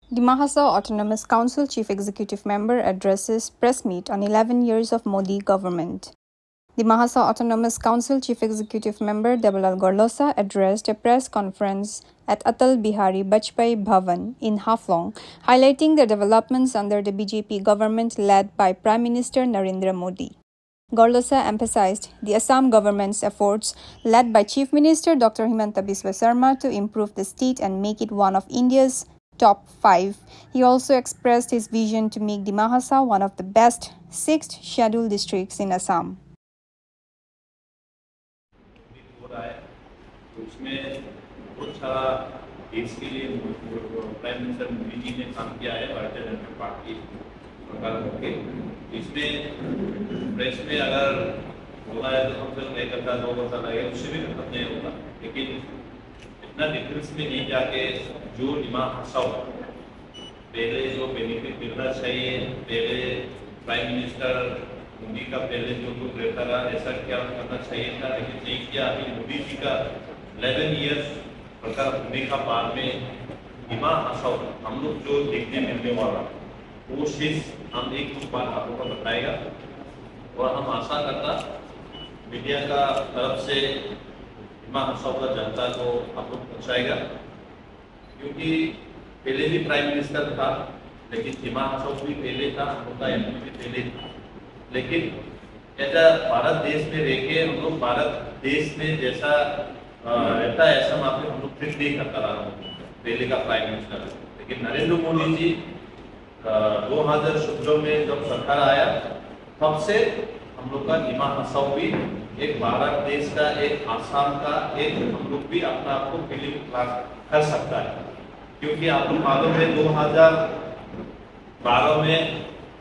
The Mahasau Autonomous Council Chief Executive Member addresses press meet on 11 years of Modi government. The Mahasau Autonomous Council Chief Executive Member Debalal Gorlosa addressed a press conference at Atal Bihari Vajpayee Bhavan in Haflong, highlighting the developments under the BJP government led by Prime Minister Narendra Modi. Gorlosa emphasized the Assam government's efforts led by Chief Minister Dr. Himanta Biswa Sarma to improve the state and make it one of India's top 5. He also expressed his vision to make the Mahasau one of the best 6th scheduled districts in Assam. उसमें बहुत सारा देश के लिए prime minister Modi ji ने काम किया है भारतीय जनता पार्टी सरकार होके। इसमें प्रेस में अगर बोला है तो हम सिर्फ 1 घंटा 2 घंटा लगेगा, उससे भी खत्म नहीं होगा। लेकिन इतना डिटेल्स में नहीं जाके जो महासाव पहले जो बेनिफिट मिलना चाहिए, पहले प्राइम मिनिस्टर मोदी का पहले जो कुछ रहता रहा ऐसा क्या करना चाहिए था, लेकिन नहीं किया। अभी मोदी जी का 11 इयर्स सरकार होने का बाद में हिमा हासाव हम लोग जो देखने मिलने वाला वो चीज हम एक कुछ बात आप लोगों को बताएगा और हम आशा करता मीडिया का तरफ से हिमा हासाव का जनता को आप लोग पहुँचाएगा, क्योंकि पहले भी प्राइम मिनिस्टर था, लेकिन हिमा हासाव भी पहले था, हम लोग का एमपी भी पहले था। लेकिन ऐसा भारत देश में रह के हम लोग भारत देश में जैसा रहता है ऐसा हम लोग फिर नहीं करता रहा पहले का प्राइम मिनिस्टर। लेकिन नरेंद्र मोदी जी 2017 में जब सरकार आया तब से हम लोग का हिमा हासाव भी एक भारत देश का, एक आसाम का, एक हम लोग भी अपना आपको फीलिंग कर सकता है। क्योंकि आप लोग मालूम है 2012 में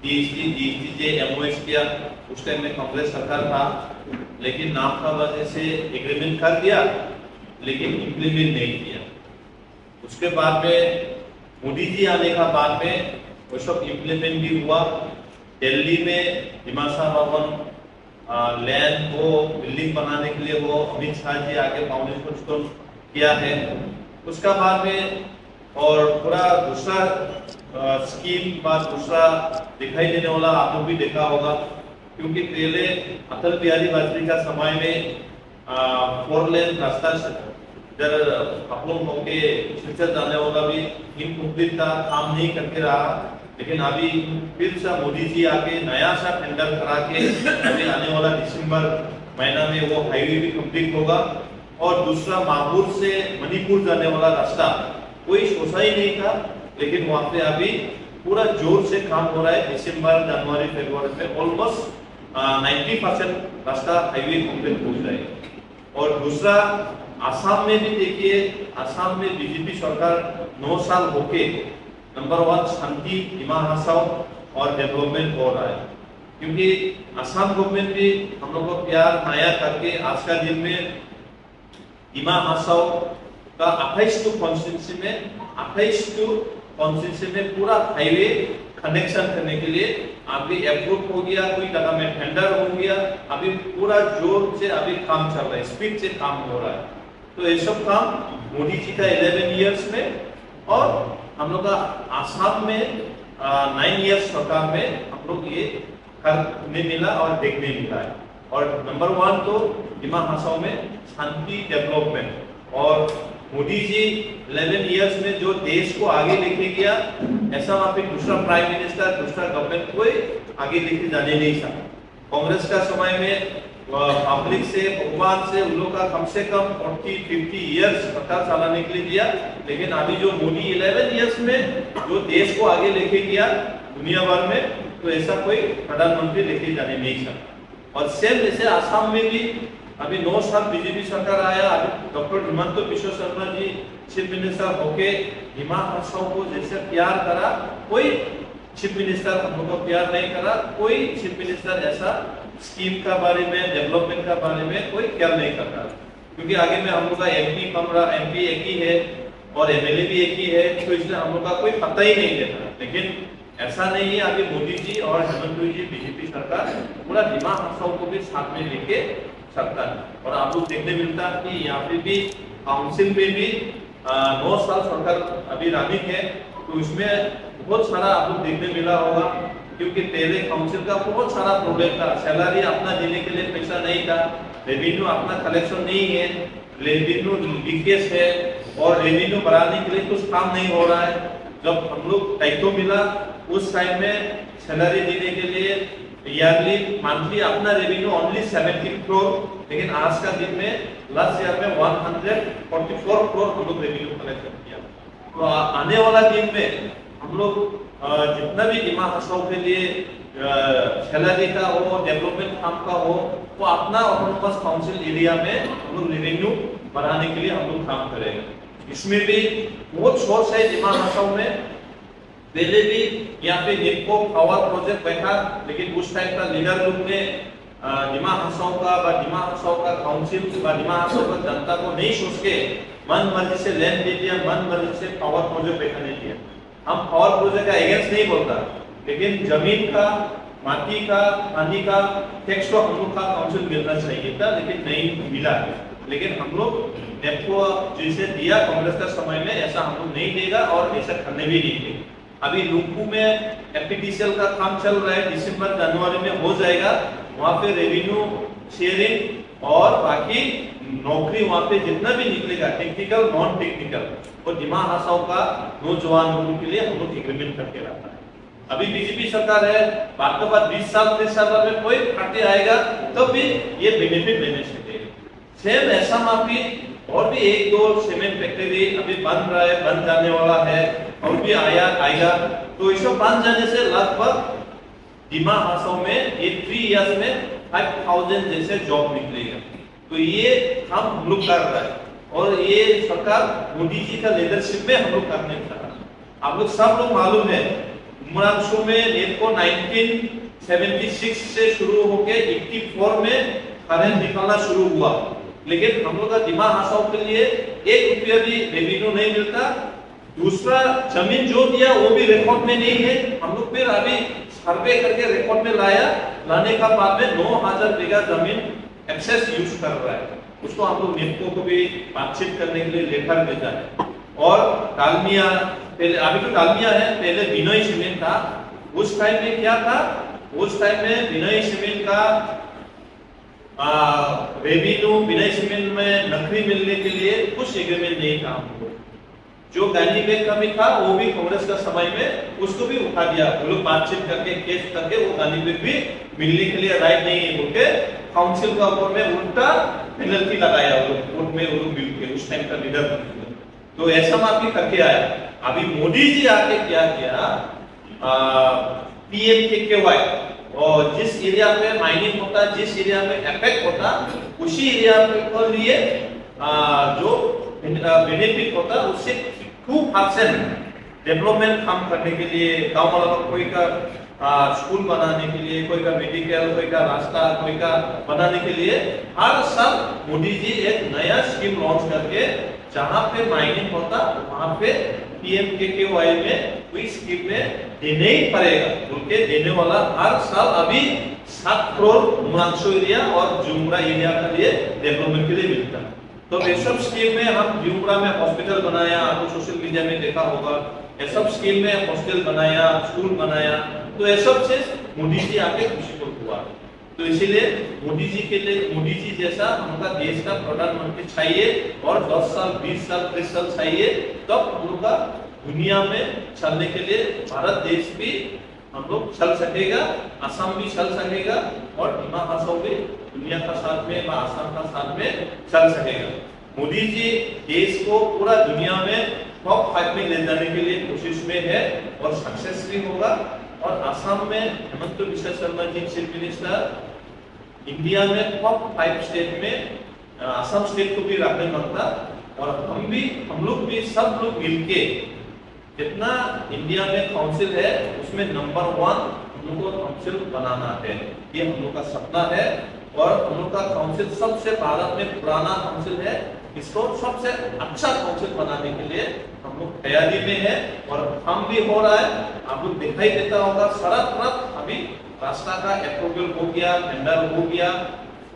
जीएसटी एमओएस किया, उस टाइम में कांग्रेस सरकार था, लेकिन नाम का वजह से एग्रीमेंट कर दिया लेकिन इम्प्लीमेंट नहीं किया। उसके बाद में मोदी जी आने का बाद में वो सब इम्प्लीमेंट भी हुआ। दिल्ली में हिमासा भवन लैंड को बिल्डिंग बनाने के लिए वो अमित शाह जी आके फाउंडेशन स्टोन किया है। उसका बाद में और पूरा दूसरा स्कीम बाद दूसरा दिखाई देने वाला आप लोग भी देखा होगा, क्योंकि पहले अटल बिहारी वाजपेयी का समय में 4 लेन रास्ता इधर हफलों होके सिलचर जाने वाला भी इनकम्प्लीट था, काम नहीं करके रहा। लेकिन अभी फिर से मोदी जी आके नया सा टेंडर करा के अभी आने वाला दिसंबर महीना में वो हाईवे भी कंप्लीट होगा। और दूसरा महापुर से मणिपुर जाने वाला रास्ता कोई सोचा ही नहीं था, लेकिन वहाँ पे अभी पूरा जोर से काम हो रहा है। दिसंबर जनवरी फरवरी में ऑलमोस्ट 90% रास्ता हाईवे कंप्लीट हो जाएगा। और दूसरा आसाम में भी देखिए, आसाम में बीजेपी सरकार 9 साल होके नंबर 1 शांति, हिमा हासाव और डेवलपमेंट हो रहा है। क्योंकि आसाम गवर्नमेंट भी हम लोग को प्यार माया करके आज का दिन में हिमा हासाव का 28 कॉन्स्टिट्यूंसी में पूरा हाईवे कनेक्शन करने के लिए अभी अप्रूव हो गया, कोई जगह में टेंडर हो गया, अभी पूरा जोर से अभी काम चल रहा है, स्पीड से काम हो रहा है। तो ये सब काम मोदी जी का 11 इयर्स में और हम लोग का आसाम में 9 इयर्स सरकार में हम लोग ये करने मिला और देखने मिला है। और नंबर 1 तो हिमा हासाव में शांति, डेवलपमेंट। और मोदी जी 11 इयर्स में जो देश को आगे लेके गया, ऐसा वहां पे दूसरा प्राइम मिनिस्टर, दूसरा गवर्नमेंट कोई आगे लेके जाने नहीं सकता। कांग्रेस का समय में पब्लिक से, भगवान से उन लोग का कम से कम 40-50 इयर्स सरकार चलाने के लिए दिया। लेकिन अभी जो मोदी 11 इयर्स में जो देश को आगे लेके गया दुनिया भर में, तो ऐसा कोई प्रधानमंत्री लेके जाने नहीं सकता। और सेम जैसे आसाम में भी अभी 9 साल बीजेपी सरकार आया, अभी doctor Himanta Bishwa Sharma ji chief minister होके हिमा हासाव को जैसे प्यार करा, कोई चीफ मिनिस्टर हम लोग को प्यार नहीं करा, कोई चीफ मिनिस्टर ऐसा स्कीम का बारे में, डेवलपमेंट का बारे में कोई केयर नहीं करता। क्योंकि आगे में हम लोग का एमपी कम रहा, एमपी एक ही है और एमएलए भी एक ही है, तो इसलिए हम लोग का कोई पता ही नहीं देता। लेकिन ऐसा नहीं है, अभी मोदी जी और हेमंत जी बीजेपी सरकार पूरा हिमा हासाव को भी साथ में लेके सकता है। और आप लोग देखने मिलता है कि यहाँ पे भी काउंसिल में भी 9 साल सरकार अभी रनिंग है, तो इसमें बहुत सारा आपको देखने मिला होगा, क्योंकि पहले काउंसिल का बहुत सारा प्रॉब्लम था, सैलरी अपना देने के लिए पैसा नहीं था, रेवेन्यू अपना कलेक्शन नहीं है, रेवेन्यू लीकेज है और रेवेन्यू बढ़ाने के लिए कुछ काम नहीं हो रहा है। जब हम लोग टाइटो मिला उस टाइम में सैलरी देने के लिए ईयरली मंथली अपना रेवेन्यू ओनली 17 करोड़, लेकिन आज का दिन में लास्ट ईयर में 144 करोड़ हम लोग रेवेन्यू कलेक्ट किया। तो आने वाला दिन में हम लोग जितना भी डिमा हसाओ के लिए सैलरी का हो, डेवलपमेंट काम का हो, वो अपना ऑटोनोमस काउंसिल एरिया में हम लोग रेवेन्यू बढ़ाने के लिए हम लोग काम करेंगे। इसमें भी बहुत सोर्स है डिमा हसाओ में। पहले भी यहाँ पे निपको पावर प्रोजेक्ट बैठा, लेकिन उस टाइम का लीडर लोग ने डिमा हसाओ का काउंसिल डिमा हसाओ का जनता को नहीं सोच के मन मर्जी से लैंड दे दिया, मन मर्जी से पावर प्रोजेक्ट बैठाने दिया। हम पावर प्रोजेक्ट का अगेंस्ट नहीं बोलता, लेकिन जमीन का, माटी का, पानी का टैक्स तो हम लोग का काउंसिल मिलना चाहिए था, लेकिन नहीं मिला। लेकिन हम लोग नेपको जैसे दिया कांग्रेस का समय में, ऐसा हम लोग नहीं देगा और ऐसा करने भी नहीं देंगे। अभी लुम्पू में एपीटीसीएल का काम चल रहा है, दिसंबर जनवरी में हो जाएगा। वहाँ पे रेवेन्यू शेयरिंग और बाकी नौकरी वहाँ पे जितना भी निकलेगा, टेक्निकल नॉन टेक्निकल, और डिमा हसाओ का नौजवान लोगों के लिए हम लोग एग्रीमेंट करके रखा है। अभी बीजेपी सरकार है, बाद के बाद 20 साल 30 साल में कोई पार्टी आएगा तो भी ये बेनिफिट लेने चाहिए। सेम ऐसा माफी और भी 1-2 सीमेंट फैक्ट्री अभी बन रहा है, बन जाने वाला है और भी आएगा। तो इसको बन जाने से लगभग डिमा हसाओ में ये 3 इयर्स में 5000 जैसे जॉब निकलेगा। तो ये काम हम लोग कर रहा है और ये सरकार मोदी जी का लीडरशिप में हम लोग करने का। आप लोग सब लोग मालूम है, मुरांशु में नेपको 1976 से शुरू होके 84 में करेंट निकलना शुरू हुआ, लेकिन हम लोग का डिमा हसाओ के लिए 1 रुपया भी रेवेन्यू नहीं मिलता। दूसरा, जमीन जो दिया वो भी रिकॉर्ड में नहीं है। हम लोग फिर अभी सर्वे करके रिकॉर्ड में लाने का बाद में 9000 बीघा जमीन एक्सेस यूज कर रहा है। उसको हम लोग नेपको को भी बातचीत करने के लिए लेटर भेजा है। और डालमिया, पहले अभी तो डालमिया है, पहले बिनोई सीमेंट था। उस टाइम में क्या था, उस टाइम में बिनोई सीमेंट का रेवेन्यू, बिनोई सीमेंट में नकली मिलने के लिए कुछ एग्रीमेंट नहीं था हमको। जो गांधी बैंक का भी था वो भी कांग्रेस का समय में उसको भी उठा दिया। वो लोग बातचीत करके केस करके वो गांधी बैंक भी मिलने के लिए राइट नहीं है बोलके काउंसिल का ऊपर में उल्टा पेनल्टी लगाया वो लोग कोर्ट में, वो लोग मिल के उस टाइम का लीडर। तो ऐसा माफी करके आया। अभी मोदी जी आके क्या किया, PMKKY, और जिस एरिया पे माइनिंग होता, जिस एरिया में इफेक्ट होता, उसी एरिया के लिए जो बेनिफिट होता उससे 2% डेवलपमेंट काम करने के लिए, गाँव वालों को कोई का स्कूल बनाने के लिए, कोई का मेडिकल, कोई का रास्ता, कोई का बनाने के लिए हर साल मोदी जी एक नया स्कीम लॉन्च करके जहाँ पे माइनिंग होता वहाँ पे PMKKY में कोई स्कीम में देने ही पड़ेगा बोल के देने वाला हर साल अभी 7 करोड़ मुरांशु एरिया और जुमरा एरिया के लिए डेवलपमेंट के लिए मिलता है। तो ये सब स्कीम में हम जुमरा में हॉस्पिटल बनाया, आपको सोशल मीडिया में देखा होगा, ये सब स्कीम में हॉस्टल बनाया, स्कूल बनाया। तो ये सब से मोदी जी आके खुशी को हुआ। तो इसीलिए मोदी जी के लिए, मोदी जी जैसा हमका देश का प्रधानमंत्री चाहिए और 10 साल 20 साल 30 साल चाहिए, तब हम लोग का दुनिया में चलने के लिए भारत देश भी हम लोग चल सकेगा, असम भी चल सकेगा और डिमा हसाओ भी दुनिया का साथ में, असम का साथ में चल सकेगा। मोदी जी देश को पूरा दुनिया में टॉप 5 में ले जाने के लिए कोशिश में है और सक्सेस भी होगा। और असम में Hemant Biswa Sharma ji chief minister, India में टॉप 5 स्टेट में असम स्टेट को भी रखने मांगता। और हम लोग भी सब लोग मिलके जितना इंडिया में काउंसिल है उसमें नंबर 1 हम लोग को काउंसिल बनाना है, ये हम लोग का सपना है। और हम लोग का काउंसिल सबसे भारत में पुराना काउंसिल है, इसको सबसे अच्छा काउंसिल बनाने के लिए हम लोग तैयारी में है और काम भी हो रहा है। आप लोग दिखाई देता होगा सारा तरफ अभी रास्ता का अप्रूवल हो गया, टेंडर हो गया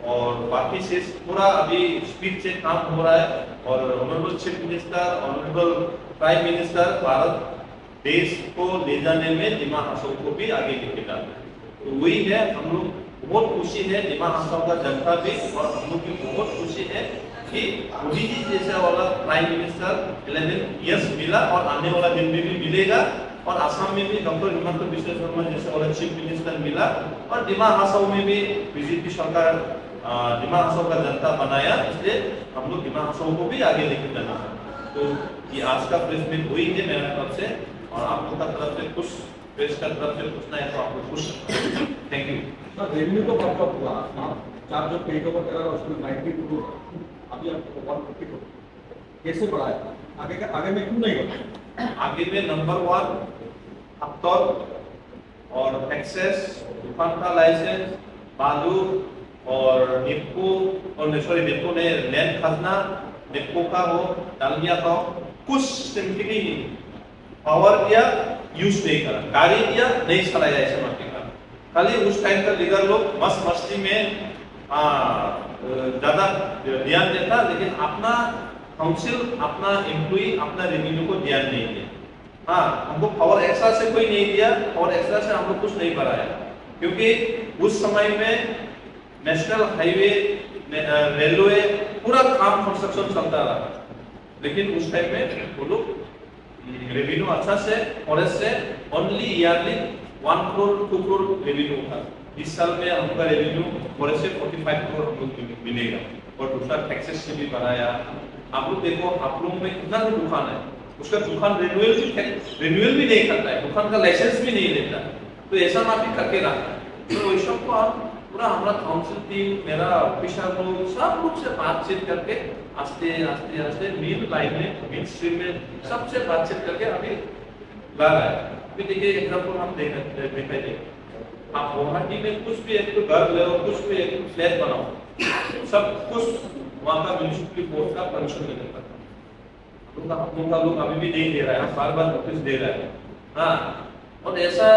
और बाकी से पूरा अभी स्पीड से काम हो रहा है। और honourable chief minister, honourable prime minister Bharat देश को ले जाने में दिमा हसाओ को भी आगे लेके जाना है। तो वही है, हम लोग बहुत खुशी है, दिमा हसाओ का जनता भी और हम लोग की बहुत खुशी है कि मोदी जी जैसा वाला प्राइम मिनिस्टर 11 इयर्स मिला और आने वाला दिन में भी मिलेगा। और असम में भी डॉक्टर हिमंत बिश्व शर्मा जैसे वाला चीफ मिनिस्टर मिला और दिमा हसाओ में भी बीजेपी सरकार दिमा हसाओ का जनता बनाया, इसलिए हम लोग दिमा हसाओ को भी आगे लेके जाना है। तो ये आज का प्रेस मीट वही है मेरा तरफ से, और आप लोग का तरफ से कुछ प्रेस का तरफ से पूछना है तो आप लोग पूछ सकते हैं। Thank you sir. रेवेन्यू तो बहुत हुआ, चार जो पेज ओवर करा उसमें 92 करोड़, अभी आपको 150 करोड़ कैसे बढ़ाया? आगे में क्यों नहीं बढ़ा? आगे में नंबर 1 हफ्तौर और एक्सेस, दुकान का लाइसेंस, बालू और निप्को और सॉरी निप्को ने लैंड खजना, निप्को का हो, डालमिया का हो, कुछ सिंपली पावर दिया यूज नहीं करा, गाड़ी दिया नहीं चलाया ऐसे मत का। खाली उस टाइम का लीडर लोग मस्त मस्ती में ज्यादा ध्यान देता, लेकिन अपना काउंसिल, अपना एम्प्लॉय, अपना रेवेन्यू को ध्यान नहीं दिया। हाँ, हमको पावर एक्स्ट्रा से कोई नहीं दिया, पावर एक्स्ट्रा से हम लोग कुछ नहीं बढ़ाया, क्योंकि उस समय में नेशनल हाईवे, रेलवे पूरा काम कंस्ट्रक्शन चलता रहा, लेकिन उस टाइम में वो लोग रेवेन्यू अच्छा से फॉरेस्ट से only yearly 1 crore 2 crore revenue था। इस साल में हमका रेवेन्यू फॉरेस्ट से 45 करोड़ हम लोग मिलेगा, और दूसरा टैक्सेस से भी बढ़ाया। आप लोग देखो, आप लोग में कितना भी दुकान है, उसका दुकान रिन्यूअल भी नहीं करता है, दुकान का लाइसेंस भी नहीं लेता, तो ऐसा माफी करके रखा है। तो वैसा को आप पूरा हमारा काउंसिल टीम, मेरा ऑफिसर लोग, सब लोग से बातचीत करके आस्ते आस्ते आस्ते मीन लाइन में, मीन स्ट्रीम में सबसे बातचीत करके अभी ला रहा है। अभी देखिए एग्जाम्पल हम देखेंगे, आप गुवाहाटी में कुछ भी एक तो घर ले, कुछ भी एक फ्लैट बनाओ, सब कुछ वहाँ का म्यूनिसिपल बोर्ड का परमिशन लेना पड़ता है। हम लोग का लोग अभी भी नहीं दे रहा है, बार बार नोटिस दे रहा है। हाँ, और ऐसा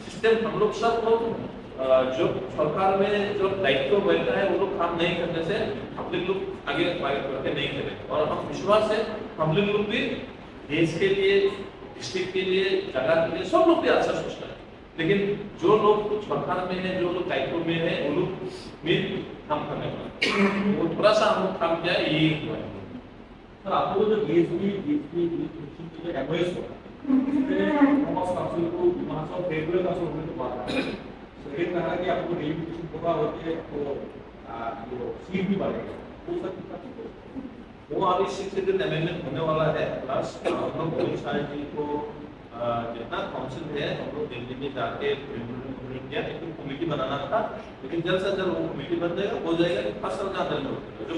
सिस्टम हम लोग सब लोग जो सरकार में जो दायित्व बैठता है वो लोग काम नहीं करने से हम लोग आगे करके नहीं करें। और हम विश्वास है हम लोग भी देश के लिए, डिस्ट्रिक्ट के लिए, जगह के लिए सब लोग भी अच्छा सोचता है, लेकिन जो लोग सरकार में है, जो लोग दायित्व में है, वो लोग मिल काम करने वाले, वो थोड़ा सा हम लोग काम किया, यही हुआ है। सर, आपको जो डीएसपी जो एमओएस हुआ, कॉमर्स काउंसिल को वहां से रेगुलर का सोचने तो बात है, सेकंड कहा कि आपको डेलिगेशन होगा होते हैं तो जो सीट भी बढ़ेगा, वो सब कितना वो अभी 6th अमेंडमेंट होने वाला है। प्लस हम लोग पुलिस आईजी को जितना काउंसिल है हम लोग दिल्ली में जाके किया, एक कमेटी बनाना था, लेकिन जल्द से जल्द वो कमेटी बन जाएगा, हो जाएगा कि 5 साल के अंदर में जो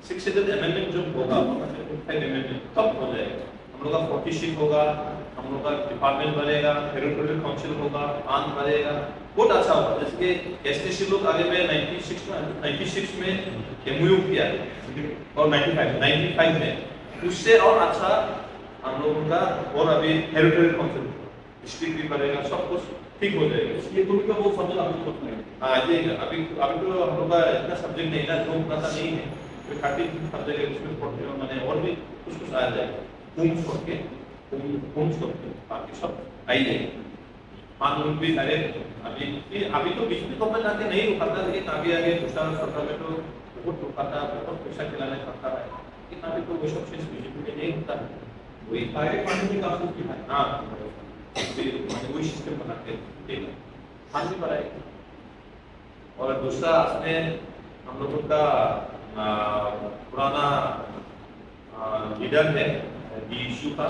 6th अमेंडमेंट जो होगा अमेंडमेंट तब हो जाएगा। हम लोग का 40 सीट होगा, हम लोग का डिपार्टमेंट बनेगा, टेरिटोरियल काउंसिल होगा, आन बनेगा, बहुत अच्छा होगा। जैसे कि एसटीसी लोग आगे में 96 में एमओयू किया और 95 में, उससे और अच्छा हम लोगों का, और अभी टेरिटोरियल काउंसिल डिस्ट्रिक्ट भी बनेगा, सब कुछ ठीक हो जाएगा। इसलिए तो उनका वो सब्जेक्ट अभी कुछ नहीं। हाँ जी, अभी तो हम लोग का इतना सब्जेक्ट नहीं ना, जो पता नहीं है, 30 सब्जेक्ट है, उसमें 40 मैंने और भी कुछ आ जाएगा, बाकी सब आई जाएगी। कानून भी सारे अभी तो बीजेपी गवर्नमेंट आके नहीं रुकाता, लेकिन आगे आगे दूसरा सरकार में तो बहुत रुकाता, बहुत पैसा खिलाने पड़ता है, लेकिन अभी तो वो सब चीज बीजेपी में नहीं होता है। वही डायरेक्ट फंडिंग का काफी की है। हाँ, वही सिस्टम बनाते हैं, फांड भी बढ़ाएगा। और दूसरा इसमें हम लोगों का पुराना लीडर है इशू का,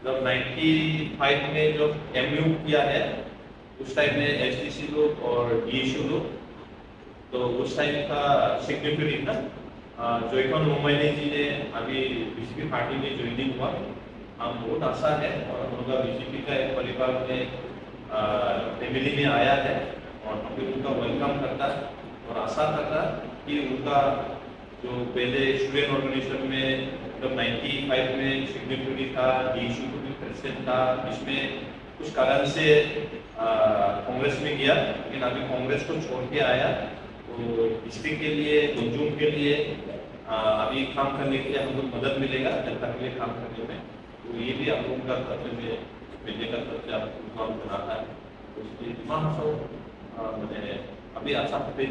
जब 95 में जो एमयू किया है, उस टाइम में एचडीसी लोग और डीएसयू लोग, तो उस टाइम का सिग्निफिकेंट था जोईकॉन मोमैनी जी ने अभी बीजेपी पार्टी में ज्वाइनिंग हुआ। हम बहुत आशा है, और हम लोग बीजेपी का एक परिवार में फैमिली में आया है, और हम भी उनका वेलकम करता है और आशा करता कि उनका जो पहले स्टूडेंट ऑर्गेनाइजेशन में जब 95 में सिग्नेटरी था, डीएसयू को भी प्रेसिडेंट था, इसमें कुछ कारण से कांग्रेस में गया, लेकिन अभी कांग्रेस को छोड़ के आया, तो डिस्ट्रिक्ट के लिए, गुंजुम के लिए अभी काम करने के लिए हम लोग मदद मिलेगा जनता के लिए काम करने में। तो ये भी आप लोगों का कर्तव्य मिलने का समस्या रिजॉल्व कराता है। तो इसलिए महासव मैंने अभी आशा पे